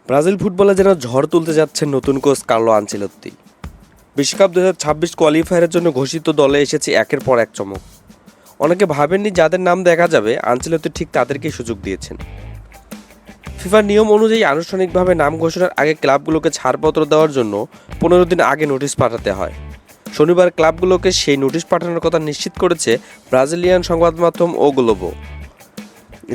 Brazil ফুটবলে যেন ঝড় তুলতে যাচ্ছেন নতুন কোচ কার্লো আনচেলত্তি। বিশ্বকাপ 2026 কোয়ালিফায়ারের জন্য ঘোষিত দলে এসেছে একের পর এক চমক। অনেকে ভাবেননি যাদের নাম দেখা যাবে, আনচেলত্তি ঠিক তাদেরকেই সুযোগ দিয়েছেন। ফিফার নিয়ম অনুযায়ী আনুষ্ঠানিকভাবে নাম ঘোষণার আগে ক্লাবগুলোকে ছাড়পত্র দেওয়ার জন্য 15 দিন আগে নোটিশ পাঠাতে হয়। শনিবার ক্লাবগুলোকে সেই নোটিশ পাঠানোর কথা নিশ্চিত করেছে ব্রাজিলিয়ান সংবাদ মাধ্যম ও গ্লোবো।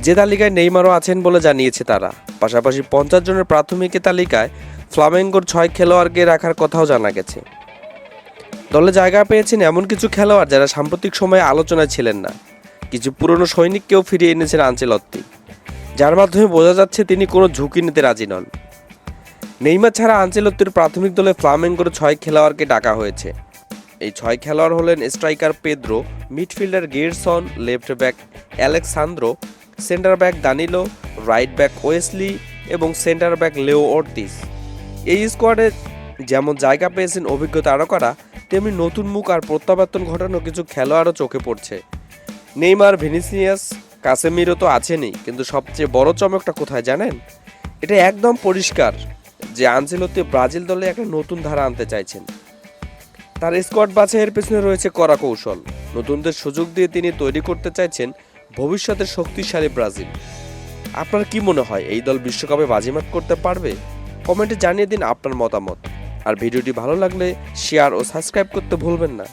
যে তালিকায় নেইমারও আছেন বলে জানিয়েছে তারা। পাশাপাশি 50 জনের প্রাথমিক তালিকায় ফ্লামেঙ্গোর 6 খেলোয়াড়কে রাখার কথাও জানা গেছে। দলে জায়গা পেয়েছেন এমন কিছু খেলোয়াড় যারা সাম্প্রতিক সময়ে আলোচনায় ছিলেন না। কিছু পুরনো সৈনিককেও ফিরিয়ে এনেছেন আনচেলত্তি, যার মাধ্যমে বোঝা যাচ্ছে তিনি কোনো ঝুঁকি নিতে রাজি নন। নেইমার ছাড়া আনচেলত্তির প্রাথমিক দলে ফ্লামেঙ্গোর 6 খেলোয়াড়কে ডাকা হয়েছে। এই 6 খেলোয়াড় হলেন striker Pedro, midfielder Gerson, left back Alexandro, centre back দানিলো, right back Wesley এবং সেন্টার ব্যাক লেও অর্তিজ। এই স্কোয়াডে যেমন জায়গা পেয়েছেন অভিজ্ঞ তারকারা, তেমনি নতুন মুখ আর প্রত্যাবর্তন ঘটানো কিছু খেলোয়াড়ও চোখে পড়ছে। নেইমার, ভিনিসিয়াস, কাসেমিরো তো আছেনই, কিন্তু সবচেয়ে বড় চমকটা কোথায় জানেন? এটা একদম পরিষ্কার যে আনচেলত্তি ব্রাজিল দলে একটা নতুন ধারা আনতে চাইছেন। তার স্কোয়াড বাছাইয়ের পেছনে রয়েছে কড়া কৌশল। নতুনদের সুযোগ দিয়ে তিনি তৈরি করতে চাইছেন ভবিষ্যতের শক্তিশালী ব্রাজিল। আপনার কি মনে হয় এই দল বিশ্বকাপে বাজিমাত করতে পারবে? কমেন্টে জানিয়ে দিন আপনার মতামত। আর ভিডিওটি ভালো লাগলে শেয়ার ও সাবস্ক্রাইব করতে ভুলবেন না।